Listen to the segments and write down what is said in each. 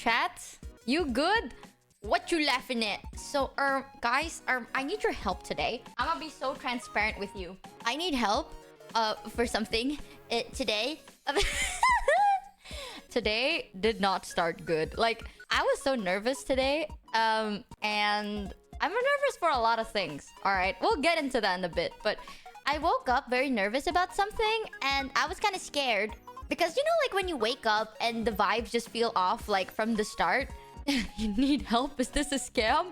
Chat, you good? What you laughing at? So, guys, I need your help today. I'm gonna be so transparent with you. I need help, for something. Today, today did not start good. Like, I was so nervous today, and I'm nervous for a lot of things. All right, we'll get into that in a bit. But I woke up very nervous about something, and I was kind of scared because you know, like when you wake up and the vibes just feel off, like from the start. You need help? Is this a scam?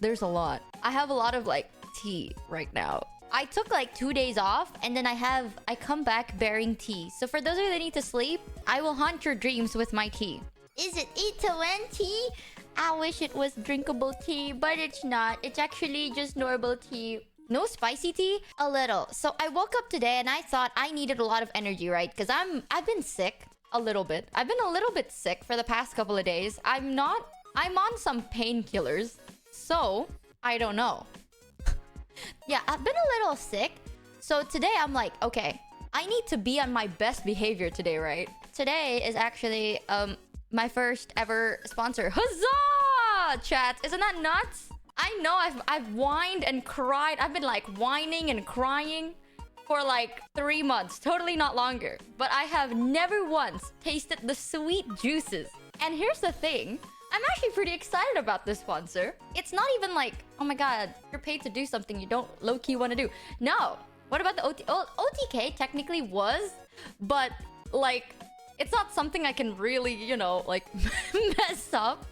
There's a lot. I have a lot of like tea right now. I took like 2 days off and then I come back bearing tea. So for those of you that need to sleep, I will haunt your dreams with my tea. Is it 8 to 1 tea? I wish it was drinkable tea, but it's not. It's actually just normal tea. No spicy tea? A little. So I woke up today and I thought I needed a lot of energy, right? Because I've been sick. A little bit. I've been a little bit sick for the past couple of days. I'm on some painkillers. So, I don't know. Yeah, I've been a little sick. So today I'm like, okay, I need to be on my best behavior today, right? Today is actually my first ever sponsor. Huzzah! Chat, isn't that nuts? I know I've whined and cried. I've been like whining and crying for like 3 months, totally not longer. But I have never once tasted the sweet juices. And here's the thing, I'm actually pretty excited about this sponsor. It's not even like, oh my god, you're paid to do something you don't low-key want to do. No. What about the OTK technically was, but like, it's not something I can really, you know, like mess up.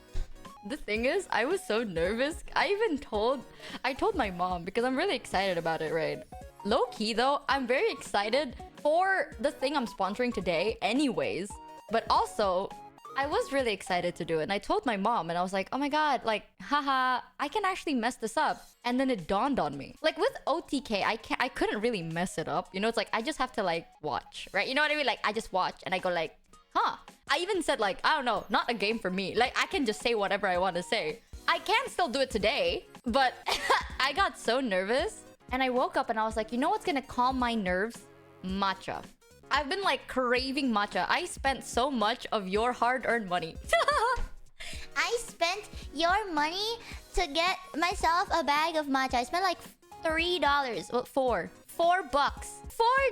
The thing is, I was so nervous. I told my mom because I'm really excited about it, right? Low-key though, I'm very excited for the thing I'm sponsoring today anyways. But also, I was really excited to do it. And I told my mom and I was like, oh my god, like, haha, I can actually mess this up. And then it dawned on me. Like with OTK, I couldn't really mess it up. You know, it's like, I just have to like watch, right? You know what I mean? Like, I just watch and I go like, huh. I even said like, I don't know, not a game for me. Like, I can just say whatever I want to say. I can still do it today, but I got so nervous. And I woke up and I was like, you know what's gonna calm my nerves? Matcha. I've been like craving matcha. I spent so much of your hard-earned money. I spent your money to get myself a bag of matcha. I spent like $3. Well, $4 bucks.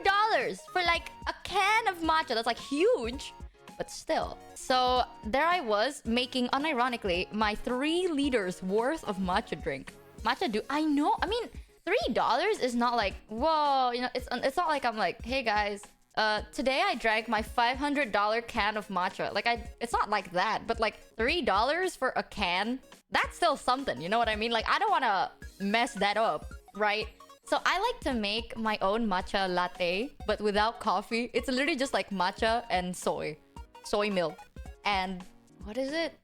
$4 for like a can of matcha. That's like huge. But still. So there I was making, unironically, my 3 liters worth of matcha drink. Matcha I know. I mean, $3 is not like, whoa, you know, it's not like I'm like, hey guys, today I drank my $500 can of matcha. Like, it's not like that, but like $3 for a can, that's still something, you know what I mean? Like, I don't want to mess that up, right? So I like to make my own matcha latte, but without coffee. It's literally just like matcha and soy milk, and what is it?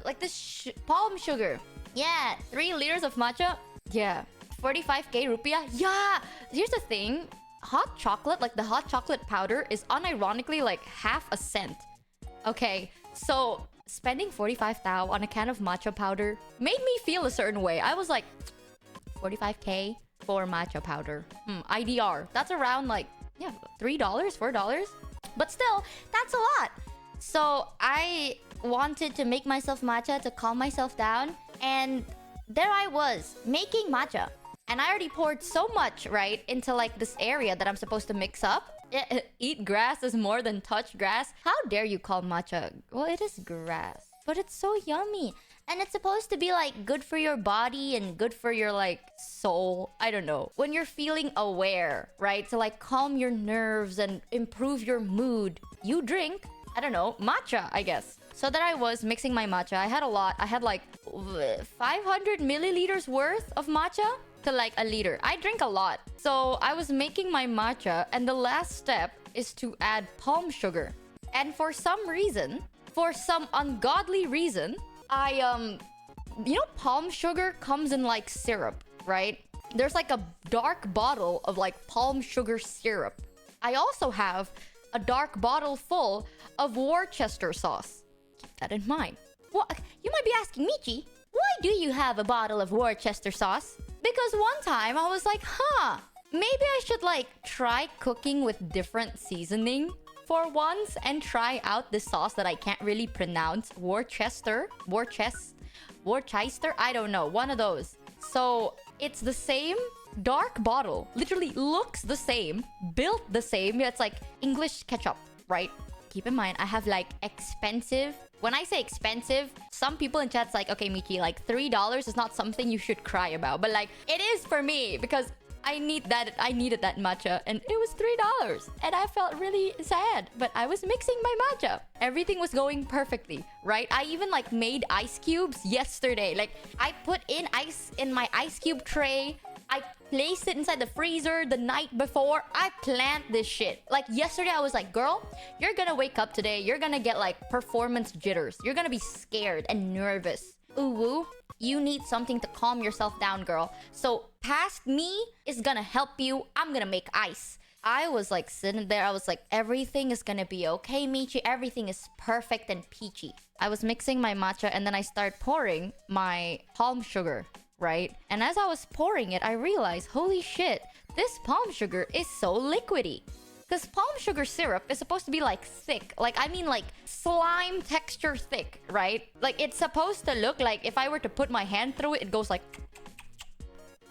Like this palm sugar. Yeah, 3 liters of matcha. Yeah. 45k rupiah? Yeah! Here's the thing. Hot chocolate, like the hot chocolate powder, is unironically like half a cent. Okay, so spending 45 thou on a can of matcha powder made me feel a certain way. I was like, 45k for matcha powder. IDR. That's around like, yeah, $3, $4. But still, that's a lot. So I wanted to make myself matcha to calm myself down. And there I was, making matcha. And I already poured so much, right, into like this area that I'm supposed to mix up. Eat grass is more than touch grass. How dare you call matcha? Well, it is grass, but it's so yummy. And it's supposed to be like good for your body and good for your like soul. I don't know. When you're feeling aware, right, to like calm your nerves and improve your mood, you drink, I don't know, matcha, I guess. So there I was mixing my matcha. I had a lot. I had like 500 milliliters worth of matcha to like a liter. I drink a lot. So I was making my matcha, and the last step is to add palm sugar. And for some reason, for some ungodly reason, you know, palm sugar comes in like syrup, right? There's like a dark bottle of like palm sugar syrup. I also have a dark bottle full of Worcester sauce. Keep that in mind. Well, you might be asking, Michi, why do you have a bottle of Worcester sauce? Because one time I was like, maybe I should like try cooking with different seasoning. for once and try out this sauce that I can't really pronounce. Worcester? I don't know. One of those. So it's the same dark bottle. Literally looks the same. Built the same. Yeah, it's like English ketchup, right? Keep in mind, I have like expensive. When I say expensive, some people in chat's like, okay, Michi, like $3 is not something you should cry about. But like, it is for me because I needed that matcha and it was $3 and I felt really sad, but I was mixing my matcha. Everything was going perfectly, right? I even like made ice cubes yesterday. Like I put in ice in my ice cube tray. I placed it inside the freezer the night before. I planned this shit. Like yesterday I was like, girl, you're gonna wake up today. You're gonna get like performance jitters. You're gonna be scared and nervous. Ooh woo. You need something to calm yourself down, girl. So past me is gonna help you. I'm gonna make ice. I was like sitting there. I was like, everything is gonna be okay, Michi. Everything is perfect and peachy. I was mixing my matcha and then I started pouring my palm sugar, right? And as I was pouring it, I realized, holy shit, this palm sugar is so liquidy. Because palm sugar syrup is supposed to be like thick. Like, I mean like slime texture thick, right? Like it's supposed to look like if I were to put my hand through it, it goes like...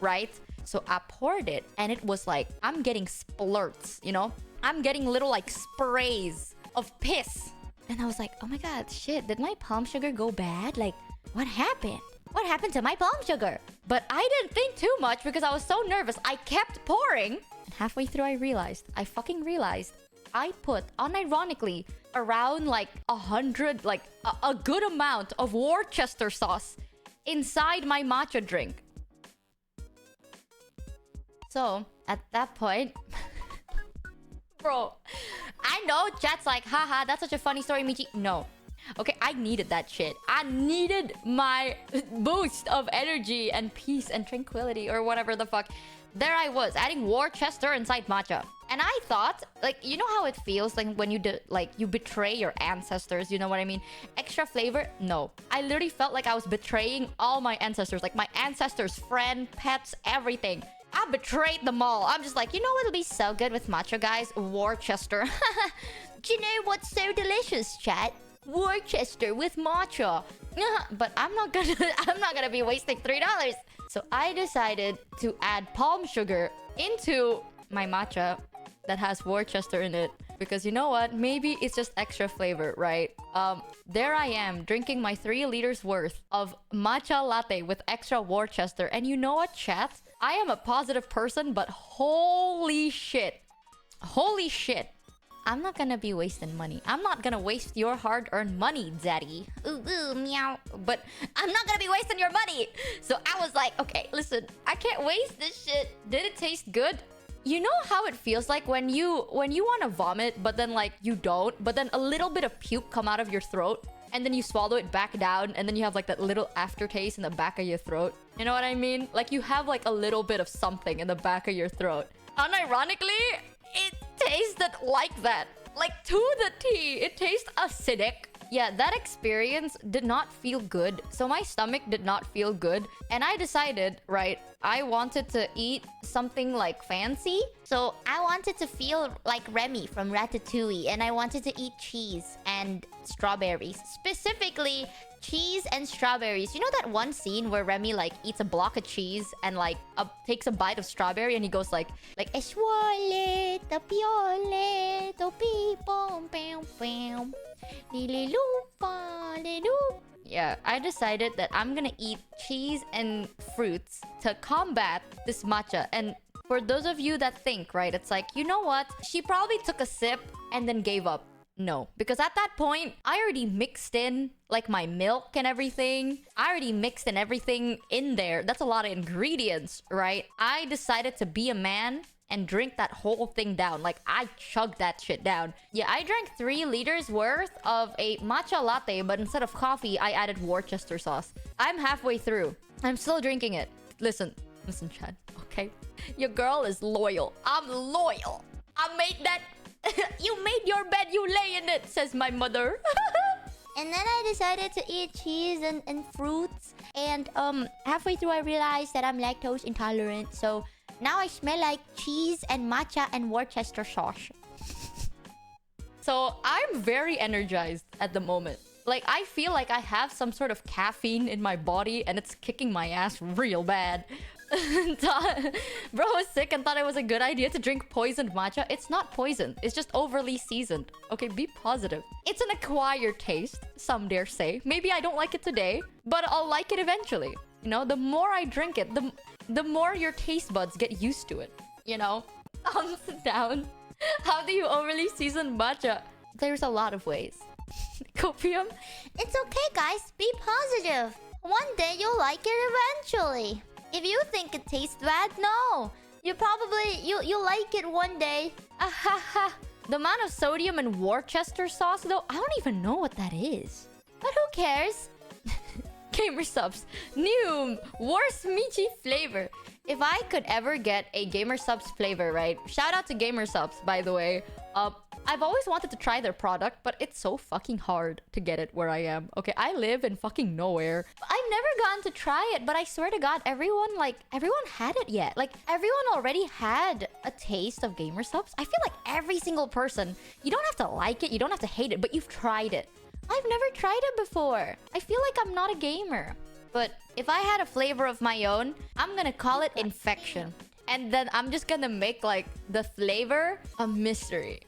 right? So I poured it and it was like, I'm getting splurts, you know? I'm getting little like sprays of piss. And I was like, oh my god, shit, did my palm sugar go bad? Like, what happened? What happened to my palm sugar? But I didn't think too much because I was so nervous. I kept pouring. And halfway through, I fucking realized I put, unironically, around like 100, like a good amount of Worcester sauce inside my matcha drink. So, at that point... Bro, I know chat's like, haha, that's such a funny story, Michi. No. Okay, I needed that shit. I needed my boost of energy and peace and tranquility or whatever the fuck. There I was, adding Worcester inside matcha. And I thought, like, you know how it feels like when you you betray your ancestors, you know what I mean? Extra flavor? No. I literally felt like I was betraying all my ancestors. Like my ancestors, friend, pets, everything. I betrayed them all. I'm just like, you know what'll be so good with matcha, guys? Worcester. Do you know what's so delicious, chat? Worcester with matcha. But I'm not gonna be wasting $3. So I decided to add palm sugar into my matcha that has Worcester in it. Because you know what? Maybe it's just extra flavor, right? There I am drinking my 3 liters worth of matcha latte with extra Worcester. And you know what, chat? I am a positive person, but holy shit. Holy shit. I'm not gonna be wasting money. I'm not gonna waste your hard-earned money, daddy. Ooh, ooh, meow. But I'm not gonna be wasting your money. So I was like, okay, listen, I can't waste this shit. Did it taste good? You know how it feels like when you want to vomit, but then like you don't, but then a little bit of puke come out of your throat, and then you swallow it back down, and then you have like that little aftertaste in the back of your throat. You know what I mean? Like you have like a little bit of something in the back of your throat. Unironically, it tasted like that. Like to the T. It tastes acidic. Yeah, that experience did not feel good. So my stomach did not feel good. And I decided, right, I wanted to eat something like fancy. So I wanted to feel like Remy from Ratatouille. And I wanted to eat cheese and strawberries. Specifically, cheese and strawberries. You know that one scene where Remy like eats a block of cheese and like takes a bite of strawberry and he goes like Eswole, tapiole, topi, pom, pam, pam. Yeah, I decided that I'm gonna eat cheese and fruits to combat this matcha. And for those of you that think, right, it's like, you know what? She probably took a sip and then gave up. No, because at that point, I already mixed in like my milk and everything. I already mixed in everything in there. That's a lot of ingredients, right? I decided to be a man and drink that whole thing down. Like, I chugged that shit down. Yeah, I drank 3 liters worth of a matcha latte, but instead of coffee, I added Worcester sauce. I'm halfway through. I'm still drinking it. Listen, Chad, okay? Your girl is loyal. I'm loyal. I made that... You made your bed, you lay in it, says my mother. And then I decided to eat cheese and fruits. And halfway through, I realized that I'm lactose intolerant. So now I smell like cheese and matcha and Worcester sauce. So I'm very energized at the moment. Like, I feel like I have some sort of caffeine in my body and it's kicking my ass real bad. Bro was sick and thought it was a good idea to drink poisoned matcha. It's not poisoned. It's just overly seasoned. Okay, be positive. It's an acquired taste, some dare say. Maybe I don't like it today, but I'll like it eventually. You know, the more I drink it, the more your taste buds get used to it. You know? Thumbs down. How do you overly season matcha? There's a lot of ways. Copium? It's okay, guys. Be positive. One day you'll like it eventually. If you think it tastes bad, no. You'll like it one day. Ahaha. The amount of sodium in Worcester sauce, though, I don't even know what that is. But who cares? Gamer subs. New worst Michi flavor. If I could ever get a Gamer Subs flavor, right? Shout out to Gamer Subs, by the way. I've always wanted to try their product, but it's so fucking hard to get it where I am. Okay, I live in fucking nowhere. I've never gotten to try it, but I swear to God, everyone had it yet. Like, everyone already had a taste of Gamer Subs. I feel like every single person, you don't have to like it, you don't have to hate it, but you've tried it. I've never tried it before. I feel like I'm not a gamer. But if I had a flavor of my own, I'm gonna call it infection. And then I'm just gonna make, like, the flavor a mystery.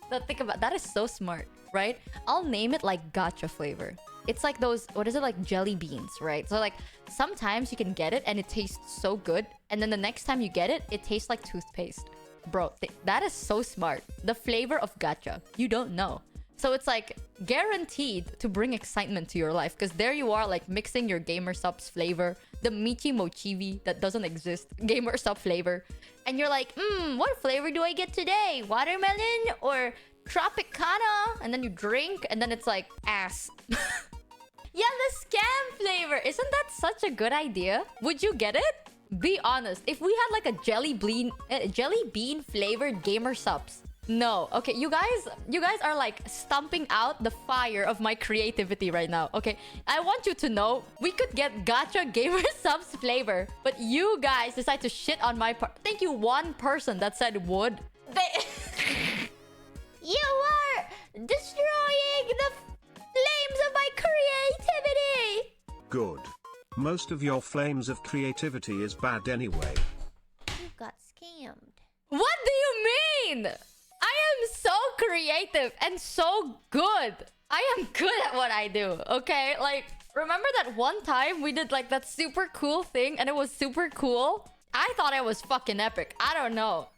Now think about that. Is so smart, right? I'll name it like gacha flavor. It's like those, what is it, like jelly beans, right? So like sometimes you can get it and it tastes so good, and then the next time you get it, it tastes like toothpaste. Bro, that is so smart. The flavor of gacha. You don't know. So it's like guaranteed to bring excitement to your life, because there you are, like mixing your Gamer Subs flavor, the Michi Mochievee that doesn't exist, Gamer Sub flavor, and you're like, what flavor do I get today? Watermelon or Tropicana? And then you drink, and then it's like ass. Yeah, the scam flavor. Isn't that such a good idea? Would you get it? Be honest. If we had like a jelly bean flavored Gamer Subs. No. Okay, you guys are like stumping out the fire of my creativity right now. Okay, I want you to know we could get gacha Gamer Subs flavor, but you guys decide to shit on my part. Thank you, one person that said would. You are destroying the flames of my creativity. Good. Most of your flames of creativity is bad anyway. You got scammed. What do you mean? I am so creative and so good. I am good at what I do, okay? Like, remember that one time we did like that super cool thing and it was super cool? I thought it was fucking epic. I don't know.